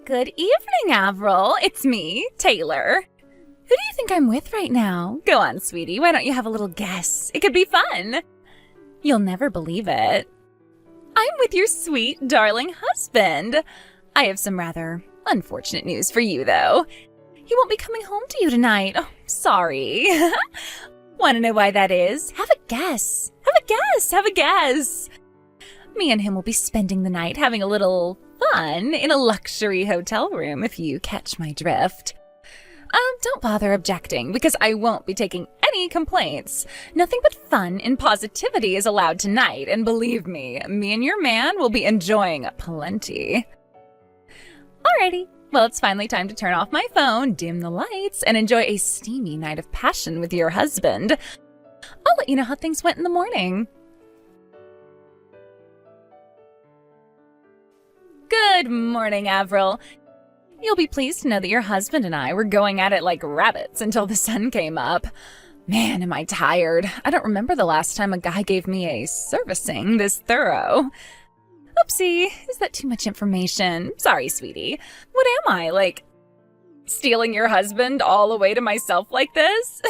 Good evening, Avril. It's me, Taylor. Who do you think I'm with right now? Go on, sweetie. Why don't you have a little guess? It could be fun. You'll never believe it. I'm with your sweet, darling husband. I have some rather unfortunate news for you, though. He won't be coming home to you tonight. Oh, sorry. Want to know why that is? Have a guess. Have a guess. Me and him will be spending the night having a little fun in a luxury hotel room, if you catch my drift. Don't bother objecting, because I won't be taking any complaints. Nothing but fun and positivity is allowed tonight, and believe me and your man will be enjoying plenty. Alrighty, well, it's finally time to turn off my phone, dim the lights, and enjoy a steamy night of passion with your husband. I'll let you know how things went in the morning. Good morning, Avril. You'll be pleased to know that your husband and I were going at it like rabbits until the sun came up. Man, am I tired. I don't remember the last time a guy gave me a servicing this thorough. Oopsie, is that too much information? Sorry, sweetie. What am I, like, stealing your husband all the way to myself like this?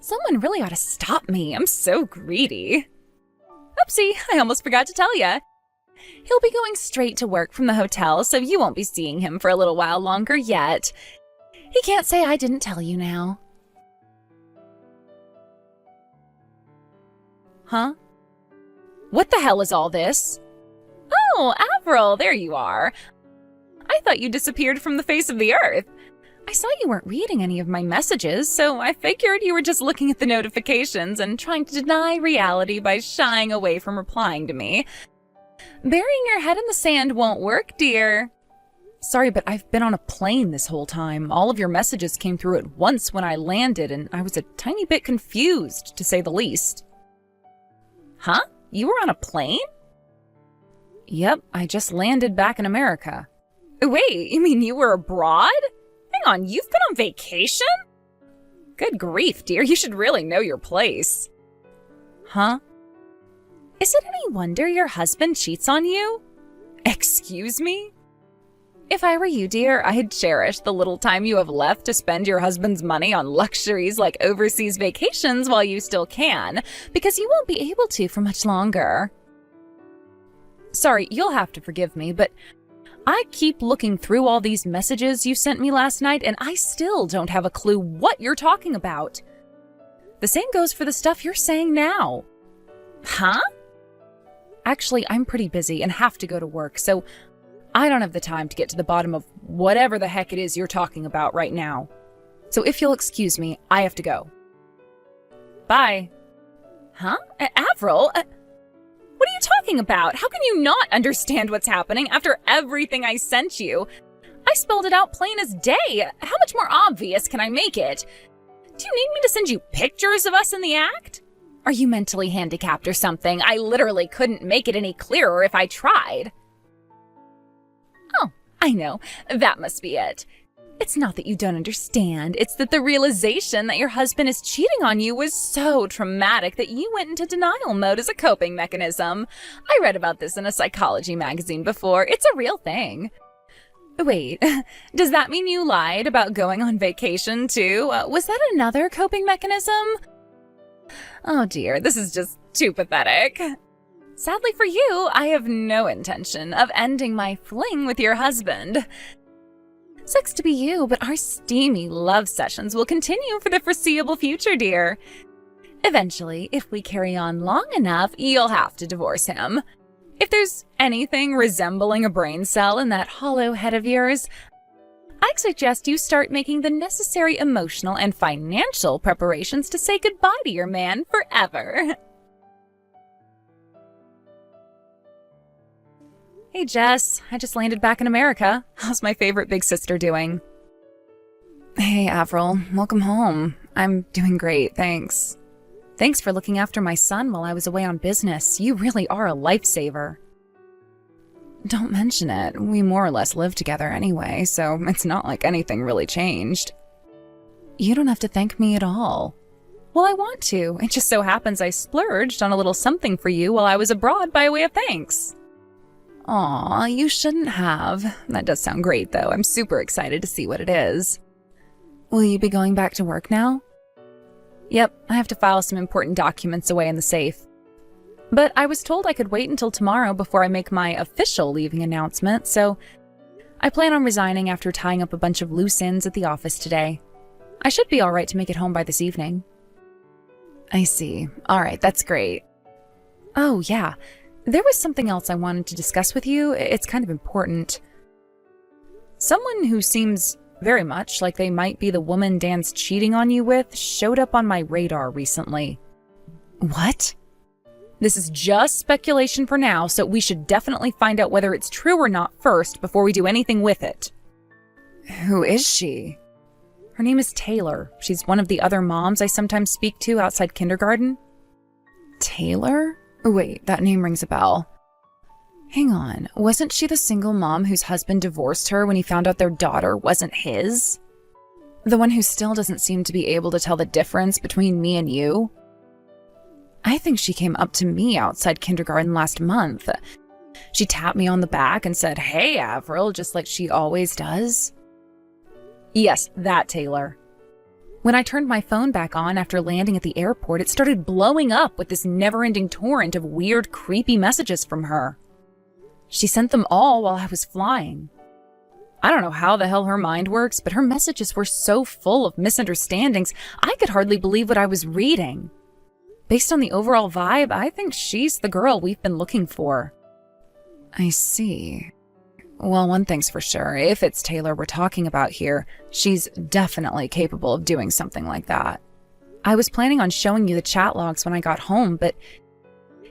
Someone really ought to stop me. I'm so greedy. Oopsie, I almost forgot to tell ya. He'll be going straight to work from the hotel, so you won't be seeing him for a little while longer yet. He can't say I didn't tell you now. Huh? What the hell is all this? Oh, Avril, there you are. I thought you disappeared from the face of the earth. I saw you weren't reading any of my messages, so I figured you were just looking at the notifications and trying to deny reality by shying away from replying to me. Burying your head in the sand won't work, dear. Sorry, but I've been on a plane this whole time. All of your messages came through at once when I landed, and I was a tiny bit confused, to say the least. Huh? You were on a plane? Yep, I just landed back in America. Wait, you mean you were abroad? Hang on, you've been on vacation? Good grief, dear, you should really know your place. Huh? Is it any wonder your husband cheats on you? Excuse me? If I were you, dear, I'd cherish the little time you have left to spend your husband's money on luxuries like overseas vacations while you still can, because you won't be able to for much longer. Sorry, you'll have to forgive me, but I keep looking through all these messages you sent me last night, and I still don't have a clue what you're talking about. The same goes for the stuff you're saying now. Huh? Actually, I'm pretty busy and have to go to work, so I don't have the time to get to the bottom of whatever the heck it is you're talking about right now. So if you'll excuse me, I have to go. Bye. Huh? Avril? What are you talking about? How can you not understand what's happening after everything I sent you? I spelled it out plain as day. How much more obvious can I make it? Do you need me to send you pictures of us in the act? Are you mentally handicapped or something? I literally couldn't make it any clearer if I tried. Oh, I know. That must be it. It's not that you don't understand. It's that the realization that your husband is cheating on you was so traumatic that you went into denial mode as a coping mechanism. I read about this in a psychology magazine before. It's a real thing. Wait, does that mean you lied about going on vacation too? Was that another coping mechanism? Oh dear, this is just too pathetic. Sadly for you, I have no intention of ending my fling with your husband. Sucks to be you, but our steamy love sessions will continue for the foreseeable future, dear. Eventually, if we carry on long enough, you'll have to divorce him. If there's anything resembling a brain cell in that hollow head of yours, I'd suggest you start making the necessary emotional and financial preparations to say goodbye to your man forever. Hey Jess, I just landed back in America. How's my favorite big sister doing? Hey Avril, welcome home. I'm doing great, thanks. Thanks for looking after my son while I was away on business. You really are a lifesaver. Don't mention it. We more or less live together anyway, so it's not like anything really changed. You don't have to thank me at all. Well, I want to. It just so happens I splurged on a little something for you while I was abroad by way of thanks. Aw, you shouldn't have. That does sound great, though. I'm super excited to see what it is. Will you be going back to work now? Yep, I have to file some important documents away in the safe. But I was told I could wait until tomorrow before I make my official leaving announcement, so I plan on resigning after tying up a bunch of loose ends at the office today. I should be all right to make it home by this evening. I see. All right, that's great. Oh, yeah. There was something else I wanted to discuss with you. It's kind of important. Someone who seems very much like they might be the woman Dan's cheating on you with showed up on my radar recently. What? This is just speculation for now, so we should definitely find out whether it's true or not first before we do anything with it. Who is she? Her name is Taylor. She's one of the other moms I sometimes speak to outside kindergarten. Taylor? Wait, that name rings a bell. Hang on, wasn't she the single mom whose husband divorced her when he found out their daughter wasn't his? The one who still doesn't seem to be able to tell the difference between me and you? I think she came up to me outside kindergarten last month. She tapped me on the back and said, "Hey, Avril," just like she always does. Yes, that Taylor. When I turned my phone back on after landing at the airport, it started blowing up with this never-ending torrent of weird, creepy messages from her. She sent them all while I was flying. I don't know how the hell her mind works, but her messages were so full of misunderstandings, I could hardly believe what I was reading. Based on the overall vibe, I think she's the girl we've been looking for. I see. Well, one thing's for sure. If it's Taylor we're talking about here, she's definitely capable of doing something like that. I was planning on showing you the chat logs when I got home, but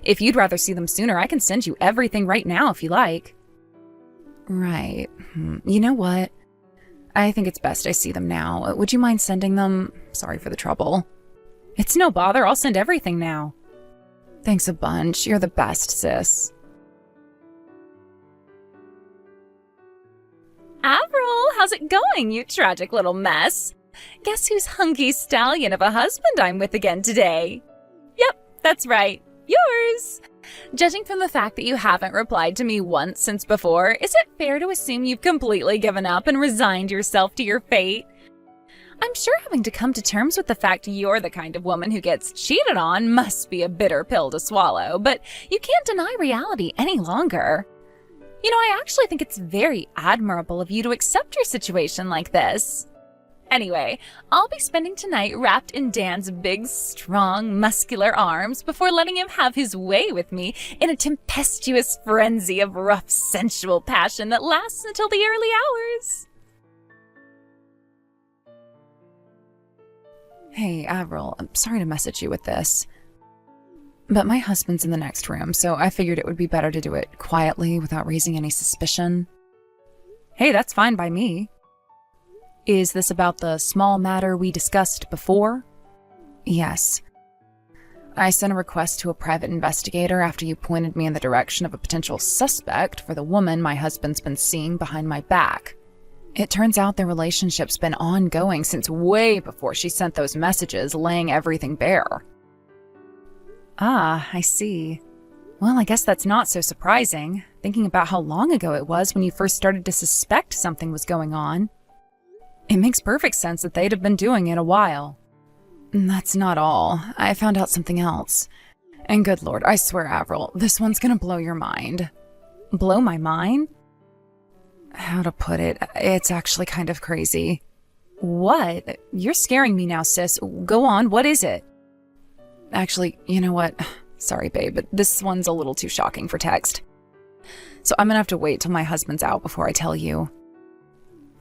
if you'd rather see them sooner, I can send you everything right now if you like. Right. You know what? I think it's best I see them now. Would you mind sending them? Sorry for the trouble. It's no bother. I'll send everything now. Thanks a bunch. You're the best, sis. Avril, how's it going, you tragic little mess? Guess whose hunky stallion of a husband I'm with again today? Yep, that's right. Yours! Judging from the fact that you haven't replied to me once since before, is it fair to assume you've completely given up and resigned yourself to your fate? I'm sure having to come to terms with the fact you're the kind of woman who gets cheated on must be a bitter pill to swallow, but you can't deny reality any longer. You know, I actually think it's very admirable of you to accept your situation like this. Anyway, I'll be spending tonight wrapped in Dan's big, strong, muscular arms before letting him have his way with me in a tempestuous frenzy of rough, sensual passion that lasts until the early hours. Hey, Avril, I'm sorry to message you with this, but my husband's in the next room, so I figured it would be better to do it quietly without raising any suspicion. Hey, that's fine by me. Is this about the small matter we discussed before? Yes. I sent a request to a private investigator after you pointed me in the direction of a potential suspect for the woman my husband's been seeing behind my back. It turns out their relationship's been ongoing since way before she sent those messages laying everything bare. Ah, I see. Well, I guess that's not so surprising, thinking about how long ago it was when you first started to suspect something was going on. It makes perfect sense that they'd have been doing it a while. That's not all. I found out something else. And good lord, I swear, Avril, this one's gonna blow your mind. Blow my mind? How to put it? It's actually kind of crazy. What? You're scaring me now, sis. Go on, what is it? Actually, you know what? Sorry, babe, but this one's a little too shocking for text. So I'm gonna have to wait till my husband's out before I tell you.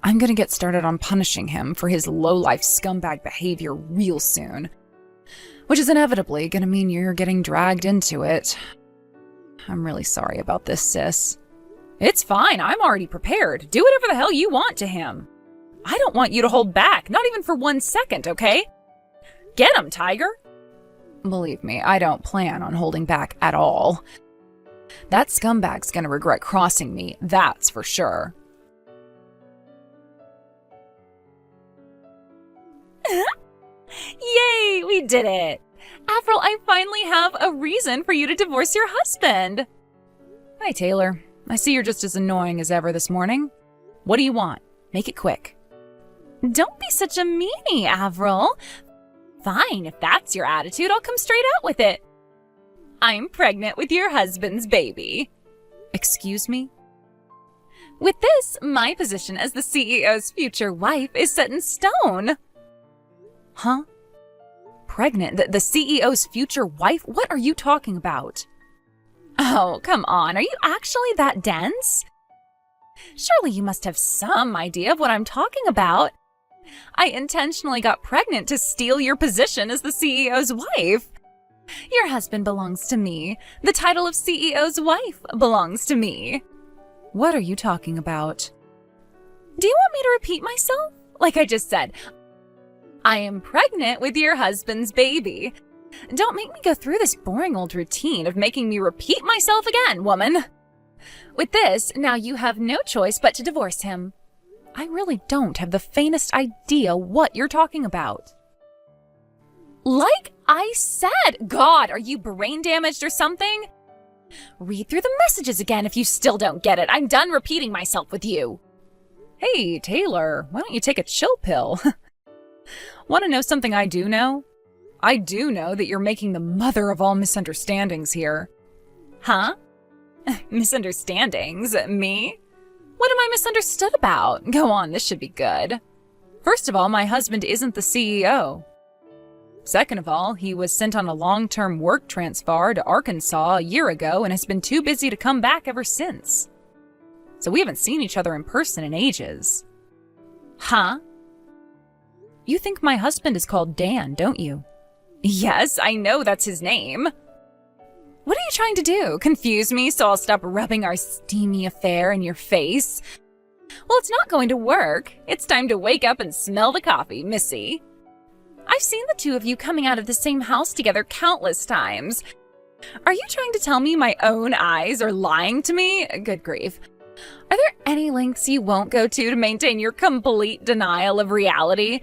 I'm gonna get started on punishing him for his low-life scumbag behavior real soon. Which is inevitably gonna mean you're getting dragged into it. I'm really sorry about this, sis. It's fine, I'm already prepared. Do whatever the hell you want to him. I don't want you to hold back, not even for 1 second, okay? Get him, Tiger! Believe me, I don't plan on holding back at all. That scumbag's gonna regret crossing me, that's for sure. Yay, we did it! Avril, I finally have a reason for you to divorce your husband. Hi, Taylor. I see you're just as annoying as ever this morning. What do you want? Make it quick. Don't be such a meanie, Avril. Fine, if that's your attitude, I'll come straight out with it. I'm pregnant with your husband's baby. Excuse me? With this, my position as the CEO's future wife is set in stone. Huh? Pregnant? The CEO's future wife? What are you talking about? Oh, come on. Are you actually that dense? Surely you must have some idea of what I'm talking about. I intentionally got pregnant to steal your position as the CEO's wife. Your husband belongs to me. The title of CEO's wife belongs to me. What are you talking about? Do you want me to repeat myself? Like I just said, I am pregnant with your husband's baby. Don't make me go through this boring old routine of making me repeat myself again, woman. With this, now you have no choice but to divorce him. I really don't have the faintest idea what you're talking about. Like I said, God, are you brain damaged or something? Read through the messages again if you still don't get it. I'm done repeating myself with you. Hey, Taylor, why don't you take a chill pill? Want to know something I do know? I do know that you're making the mother of all misunderstandings here. Huh? Misunderstandings? Me? What am I misunderstood about? Go on, this should be good. First of all, my husband isn't the CEO. Second of all, he was sent on a long-term work transfer to Arkansas a year ago and has been too busy to come back ever since. So we haven't seen each other in person in ages. Huh? You think my husband is called Dan, don't you? Yes, I know that's his name. What are you trying to do? Confuse me so I'll stop rubbing our steamy affair in your face? Well, it's not going to work. It's time to wake up and smell the coffee, Missy. I've seen the two of you coming out of the same house together countless times. Are you trying to tell me my own eyes are lying to me? Good grief. Are there any lengths you won't go to maintain your complete denial of reality?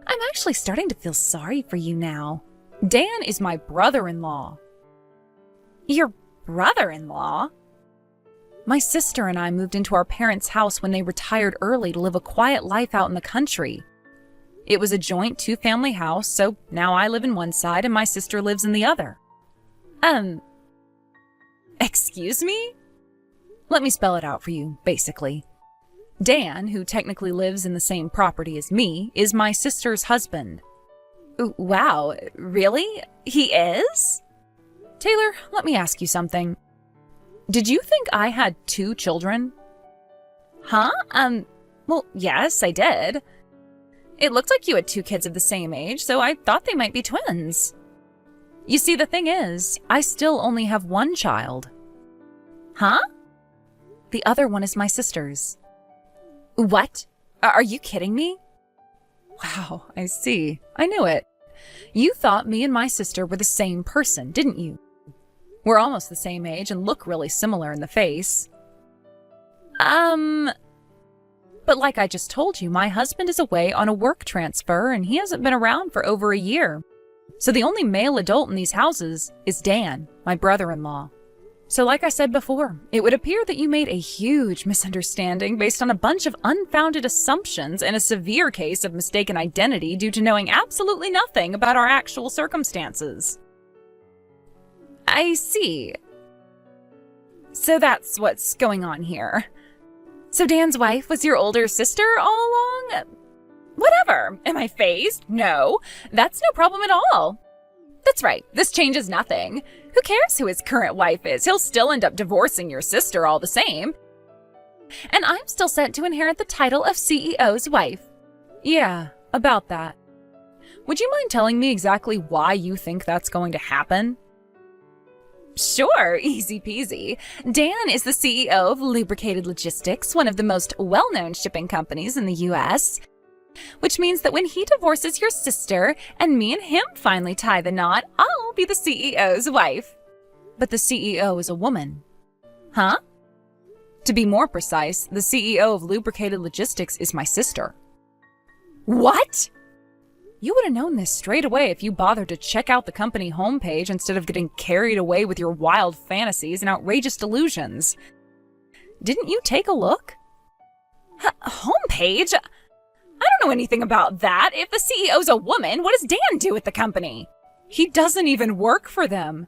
I'm actually starting to feel sorry for you now. Dan is my brother-in-law. Your brother-in-law? My sister and I moved into our parents' house when they retired early to live a quiet life out in the country. It was a joint two-family house, so now I live in one side and my sister lives in the other. Excuse me? Let me spell it out for you, basically. Dan, who technically lives in the same property as me, is my sister's husband. Wow, really? He is? Taylor, let me ask you something. Did you think I had 2 children? Huh? Well, yes, I did. It looked like you had 2 kids of the same age, so I thought they might be twins. You see, the thing is, I still only have 1 child. Huh? The other one is my sister's. What? Are you kidding me? Wow, I see. I knew it. You thought me and my sister were the same person, didn't you? We're almost the same age and look really similar in the face. But like I just told you, my husband is away on a work transfer and he hasn't been around for over a year. So the only male adult in these houses is Dan, my brother-in-law. So like I said before, it would appear that you made a huge misunderstanding based on a bunch of unfounded assumptions and a severe case of mistaken identity due to knowing absolutely nothing about our actual circumstances. I see. So that's what's going on here. So Dan's wife was your older sister all along? Whatever. Am I phased? No. That's no problem at all. That's right. This changes nothing. Who cares who his current wife is? He'll still end up divorcing your sister all the same. And I'm still set to inherit the title of CEO's wife. Yeah, about that. Would you mind telling me exactly why you think that's going to happen? Sure, easy peasy. Dan is the CEO of Lubricated Logistics, one of the most well-known shipping companies in the US. Which means that when he divorces your sister and me and him finally tie the knot, I'll be the CEO's wife. But the CEO is a woman. Huh? To be more precise, the CEO of Lubricated Logistics is my sister. What? You would have known this straight away if you bothered to check out the company homepage instead of getting carried away with your wild fantasies and outrageous delusions. Didn't you take a look? Homepage? I don't know anything about that. If the CEO's a woman, what does Dan do at the company? He doesn't even work for them.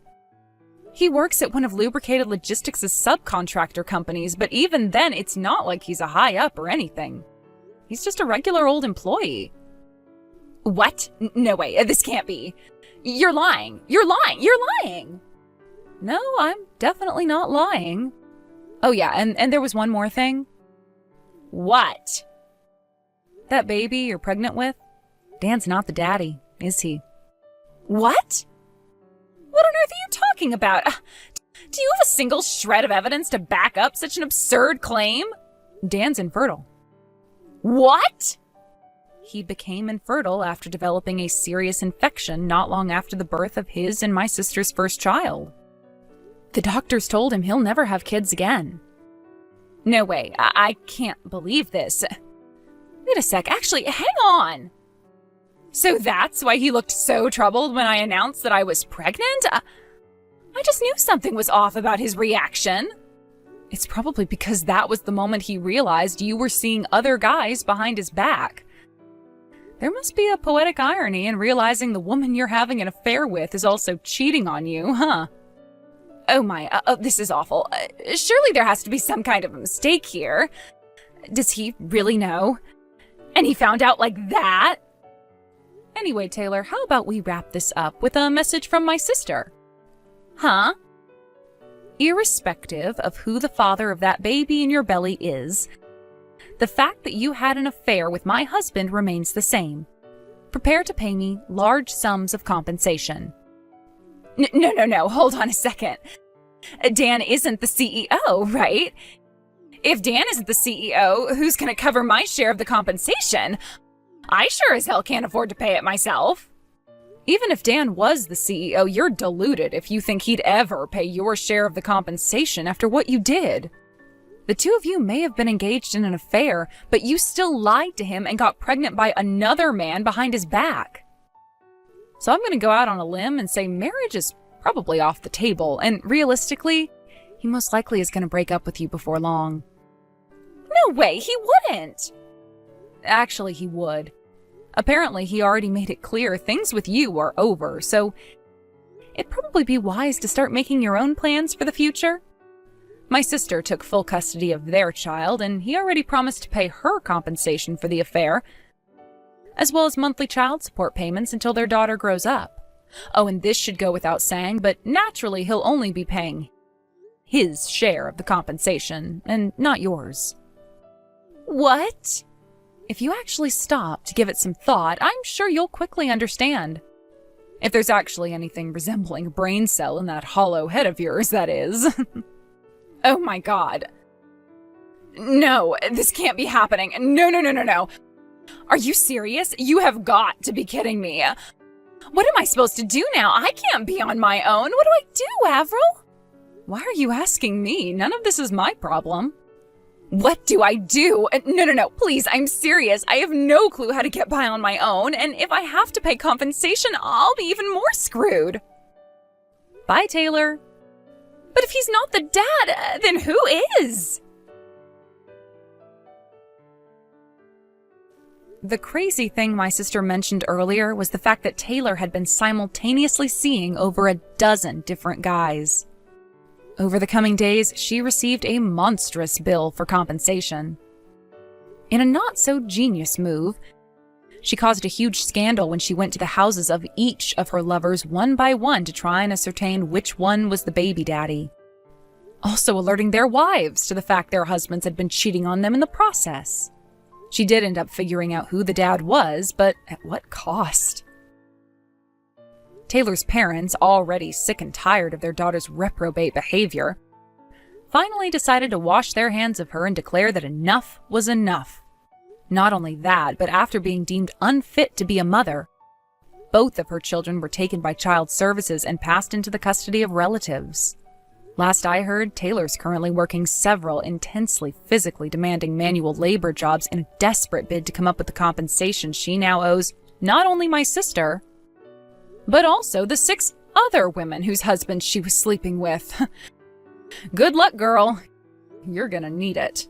He works at one of Lubricated Logistics' subcontractor companies, but even then, it's not like he's a high-up or anything. He's just a regular old employee. What? No way, this can't be. You're lying. You're lying. You're lying. No, I'm definitely not lying. Oh yeah, and there was one more thing. What? That baby you're pregnant with? Dan's not the daddy, is he? What? What on earth are you talking about? Do you have a single shred of evidence to back up such an absurd claim? Dan's infertile. What? He became infertile after developing a serious infection not long after the birth of his and my sister's first child. The doctors told him he'll never have kids again. No way, I can't believe this. Wait a sec, actually, hang on. So that's why he looked so troubled when I announced that I was pregnant? I just knew something was off about his reaction. It's probably because that was the moment he realized you were seeing other guys behind his back. There must be a poetic irony in realizing the woman you're having an affair with is also cheating on you, huh? Oh my, this is awful. Surely there has to be some kind of a mistake here. Does he really know? And he found out like that? Anyway, Taylor, how about we wrap this up with a message from my sister? Huh? Irrespective of who the father of that baby in your belly is, the fact that you had an affair with my husband remains the same. Prepare to pay me large sums of compensation. No, hold on a second. Dan isn't the CEO, right? If Dan isn't the CEO, who's going to cover my share of the compensation? I sure as hell can't afford to pay it myself. Even if Dan was the CEO, you're deluded if you think he'd ever pay your share of the compensation after what you did. The two of you may have been engaged in an affair, but you still lied to him and got pregnant by another man behind his back. So I'm going to go out on a limb and say marriage is probably off the table, and realistically, he most likely is going to break up with you before long. No way, he wouldn't! Actually, he would. Apparently, he already made it clear things with you are over, so it'd probably be wise to start making your own plans for the future. My sister took full custody of their child, and he already promised to pay her compensation for the affair, as well as monthly child support payments until their daughter grows up. Oh, and this should go without saying, but naturally he'll only be paying his share of the compensation, and not yours. What? If you actually stop to give it some thought, I'm sure you'll quickly understand. If there's actually anything resembling a brain cell in that hollow head of yours, that is. Oh my god. No, this can't be happening. No. Are you serious? You have got to be kidding me. What am I supposed to do now? I can't be on my own. What do I do, Avril? Why are you asking me? None of this is my problem. What do I do? No, please, I'm serious. I have no clue how to get by on my own, and if I have to pay compensation, I'll be even more screwed. Bye, Taylor. But if he's not the dad, then who is? The crazy thing my sister mentioned earlier was the fact that Taylor had been simultaneously seeing over a dozen different guys. Over the coming days, she received a monstrous bill for compensation. In a not-so-genius move, she caused a huge scandal when she went to the houses of each of her lovers one by one to try and ascertain which one was the baby daddy, also alerting their wives to the fact their husbands had been cheating on them in the process. She did end up figuring out who the dad was, but at what cost? Taylor's parents, already sick and tired of their daughter's reprobate behavior, finally decided to wash their hands of her and declare that enough was enough. Not only that, but after being deemed unfit to be a mother, both of her children were taken by child services and passed into the custody of relatives. Last I heard, Taylor's currently working several intensely physically demanding manual labor jobs in a desperate bid to come up with the compensation she now owes not only my sister, but also the 6 other women whose husbands she was sleeping with. Good luck, girl. You're gonna need it.